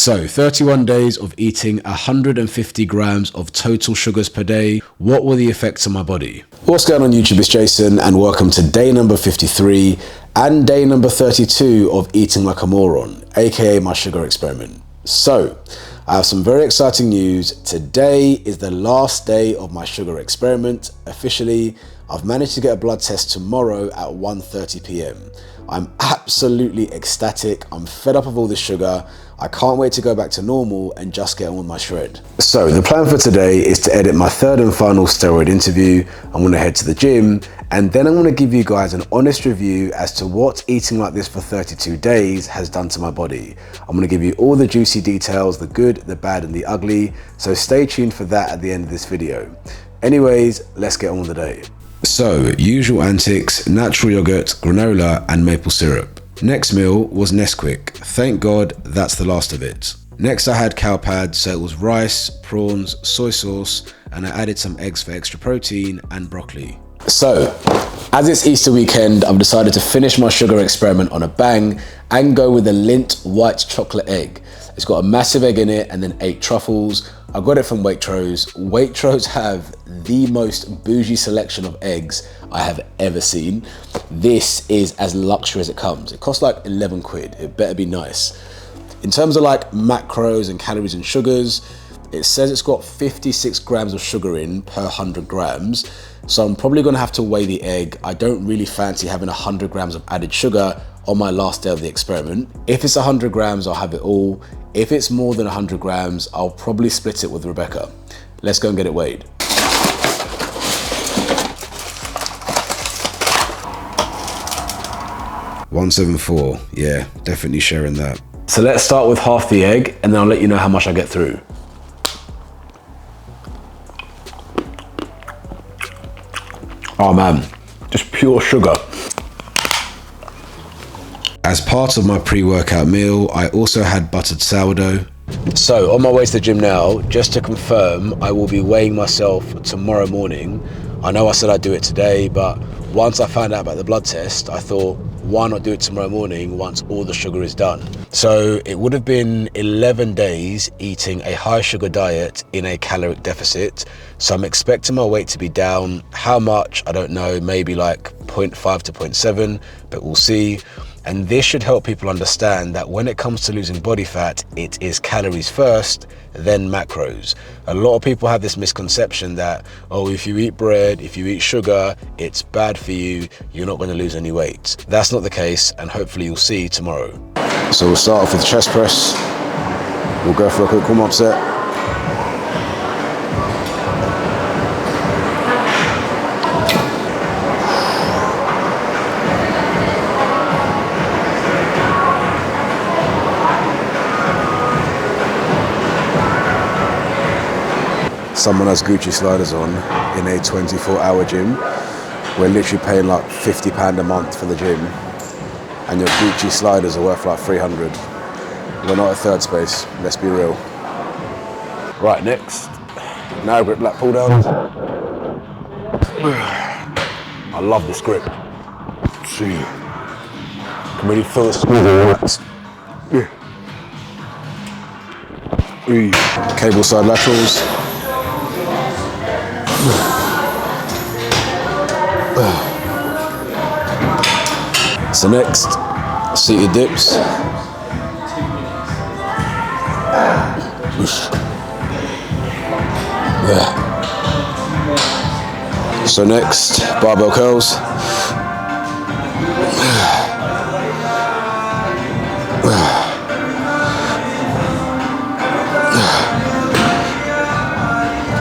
So 31 days of eating 150 grams of total sugars per day. What were the effects on my body? What's going on YouTube? It's Jason and welcome to day number 53 and day number 32 of eating like a moron, aka my sugar experiment. So I have some very exciting news. Today is the last day of my sugar experiment. Officially, I've managed to get a blood test tomorrow at 1:30 p.m. I'm absolutely ecstatic. I'm fed up of all this sugar. I can't wait to go back to normal and just get on with my shred. So the plan for today is to edit my third and final steroid interview. I'm going to head to the gym and then I'm going to give you guys an honest review as to what eating like this for 32 days has done to my body. I'm going to give you all the juicy details, the good, the bad and the ugly. So stay tuned for that at the end of this video. Anyways, let's get on with the day. So, usual antics, natural yogurt, granola and maple syrup. Next meal was Nesquik. Thank God that's the last of it. Next I had cow pad, so it was rice, prawns, soy sauce, and I added some eggs for extra protein and broccoli. So, as it's Easter weekend, I've decided to finish my sugar experiment on a bang and go with a Lindt white chocolate egg. It's got a massive egg in it and then 8 truffles. I got it from Waitrose. Waitrose have the most bougie selection of eggs I have ever seen. This is as luxury as it comes. It costs like 11 quid. It better be nice. In terms of like macros and calories and sugars, it says it's got 56 grams of sugar in per 100 grams. So I'm probably gonna have to weigh the egg. I don't really fancy having 100 grams of added sugar on my last day of the experiment. If it's 100 grams, I'll have it all. If it's more than 100 grams, I'll probably split it with Rebecca. Let's go and get it weighed. $174, yeah, definitely sharing that. So let's start with half the egg and then I'll let you know how much I get through. Oh man, just pure sugar. As part of my pre-workout meal, I also had buttered sourdough. So on my way to the gym now, just to confirm, I will be weighing myself tomorrow morning. I know I said I'd do it today, but once I found out about the blood test, I thought, why not do it tomorrow morning once all the sugar is done? So it would have been 11 days eating a high sugar diet in a caloric deficit. So I'm expecting my weight to be down. How much? I don't know, maybe like 0.5 to 0.7, but we'll see. And this should help people understand that when it comes to losing body fat, it is calories first, then macros. A lot of people have this misconception that, oh, if you eat bread, if you eat sugar, it's bad for you, you're not going to lose any weight. That's not the case, and hopefully you'll see tomorrow. So we'll start off with chest press. We'll go for a quick warm-up set. Someone has Gucci sliders on in a 24-hour gym. We're literally paying like £50 a month for the gym, and your Gucci sliders are worth like 300. We're not at third space, let's be real. Right, next, narrow grip lat pull downs. I love this grip. See, can really feel the squeeze of the lats. Cable side laterals. So next, seated dips. So next, barbell curls.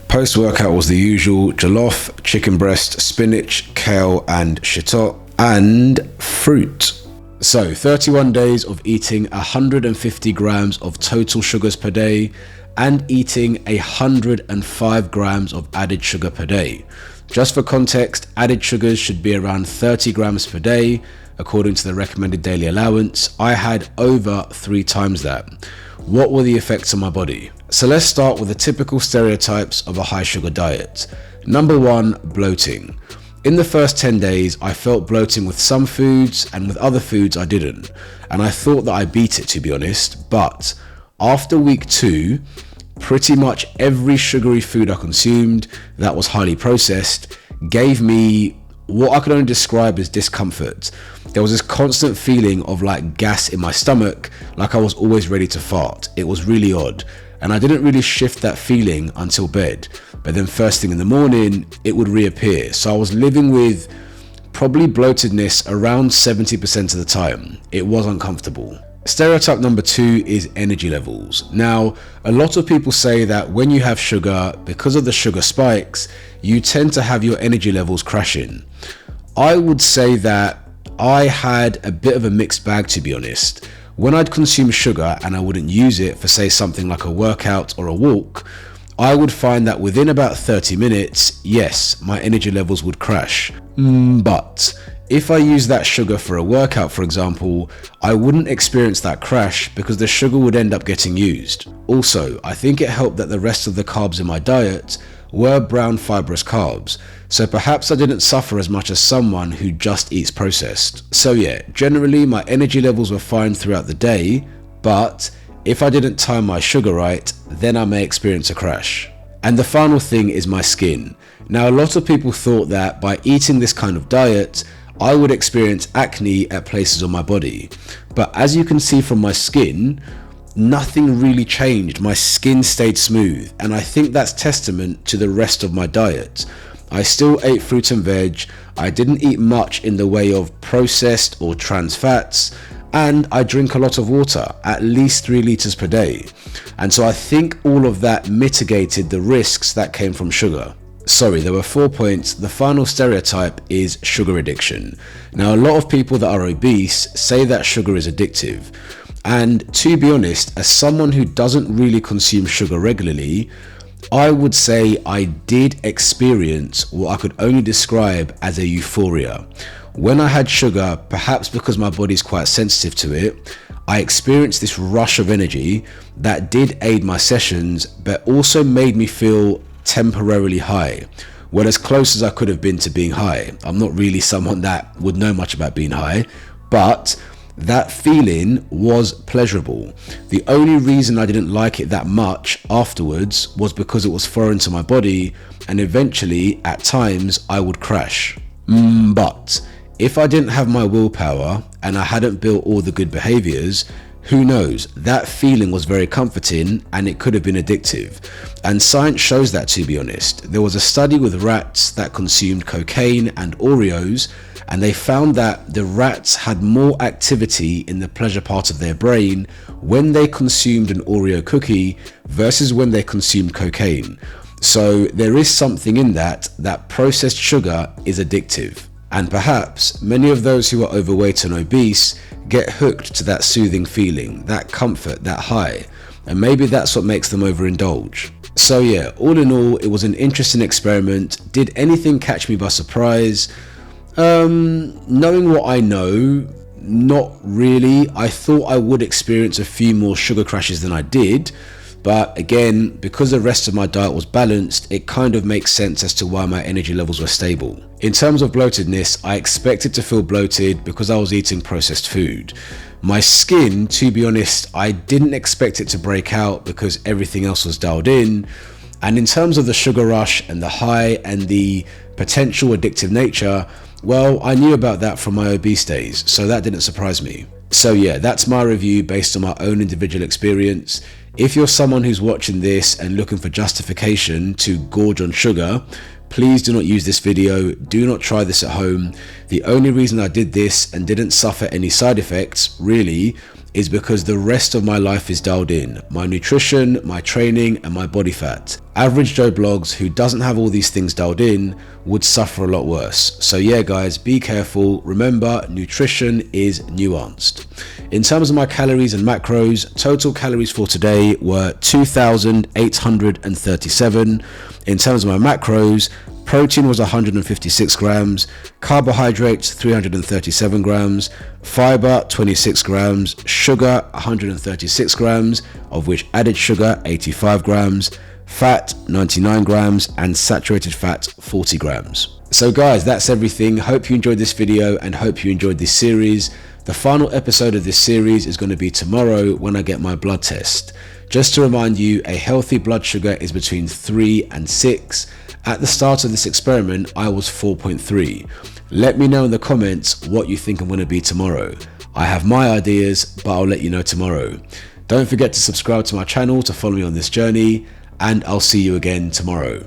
Post-workout was the usual jollof, chicken breast, spinach, kale and shiitake, and fruit. So 31 days of eating 150 grams of total sugars per day and eating 105 grams of added sugar per day. Just for context, added sugars should be around 30 grams per day. According to the recommended daily allowance, I had over 3 times that. What were the effects on my body? So let's start with the typical stereotypes of a high sugar diet. Number 1, bloating. In the first 10 days, I felt bloating with some foods and with other foods I didn't. And I thought that I beat it, to be honest, but After week 2, pretty much every sugary food I consumed that was highly processed gave me what I could only describe as discomfort. There was this constant feeling of like gas in my stomach, like I was always ready to fart. It was really odd, and I didn't really shift that feeling until bed, but then first thing in the morning it would reappear. So I was living with probably bloatedness around 70% of the time. It was uncomfortable. Stereotype number 2 is energy levels. Now, a lot of people say that when you have sugar, because of the sugar spikes, you tend to have your energy levels crashing. I would say that I had a bit of a mixed bag, to be honest. When I'd consume sugar and I wouldn't use it for, say, something like a workout or a walk, I would find that within about 30 minutes, yes, my energy levels would crash. But if I use that sugar for a workout, for example, I wouldn't experience that crash because the sugar would end up getting used. Also, I think it helped that the rest of the carbs in my diet were brown fibrous carbs, so perhaps I didn't suffer as much as someone who just eats processed. So yeah, generally my energy levels were fine throughout the day, but if I didn't time my sugar right, then I may experience a crash. And the final thing is my skin. Now, a lot of people thought that by eating this kind of diet, I would experience acne at places on my body. But as you can see from my skin, nothing really changed. My skin stayed smooth, and I think that's testament to the rest of my diet. I still ate fruit and veg, I didn't eat much in the way of processed or trans fats, and I drink a lot of water, at least 3 liters per day. And so I think all of that mitigated the risks that came from sugar. Sorry, there were 4 points. The final stereotype is sugar addiction. Now, a lot of people that are obese say that sugar is addictive. And to be honest, as someone who doesn't really consume sugar regularly, I would say I did experience what I could only describe as a euphoria. When I had sugar, perhaps because my body's quite sensitive to it, I experienced this rush of energy that did aid my sessions, but also made me feel temporarily high. Well, as close as I could have been to being high. I'm not really someone that would know much about being high, but that feeling was pleasurable. The only reason I didn't like it that much afterwards was because it was foreign to my body, and eventually, at times, I would crash. But if I didn't have my willpower and I hadn't built all the good behaviors, who knows? That feeling was very comforting and it could have been addictive. And science shows that, to be honest. There was a study with rats that consumed cocaine and Oreos, and they found that the rats had more activity in the pleasure part of their brain when they consumed an Oreo cookie versus when they consumed cocaine. So there is something in that processed sugar is addictive. And perhaps many of those who are overweight and obese get hooked to that soothing feeling, that comfort, that high, and maybe that's what makes them overindulge. So yeah, all in all, it was an interesting experiment. Did anything catch me by surprise? Knowing what I know, not really. I thought I would experience a few more sugar crashes than I did, but again, because the rest of my diet was balanced, it kind of makes sense as to why my energy levels were stable. In terms of bloatedness, I expected to feel bloated because I was eating processed food. My skin, to be honest, I didn't expect it to break out because everything else was dialed in. And in terms of the sugar rush and the high and the potential addictive nature, well, I knew about that from my obese days, so that didn't surprise me. So yeah, that's my review based on my own individual experience. If you're someone who's watching this and looking for justification to gorge on sugar, please do not use this video. Do not try this at home. The only reason I did this and didn't suffer any side effects, really, is because the rest of my life is dialed in. My nutrition, my training, and my body fat. Average Joe Blogs who doesn't have all these things dialed in would suffer a lot worse. So yeah guys, be careful. Remember, nutrition is nuanced. In terms of my calories and macros, total calories for today were 2,837. In terms of my macros, protein was 156 grams, carbohydrates 337 grams, fiber 26 grams, sugar 136 grams, of which added sugar 85 grams, fat 99 grams, and saturated fat 40 grams. So guys, that's everything. Hope you enjoyed this video and hope you enjoyed this series. The final episode of this series is going to be tomorrow when I get my blood test. Just to remind you, a healthy blood sugar is between 3 and 6. At the start of this experiment, I was 4.3. Let me know in the comments what you think I'm going to be tomorrow. I have my ideas, but I'll let you know tomorrow. Don't forget to subscribe to my channel to follow me on this journey, and I'll see you again tomorrow.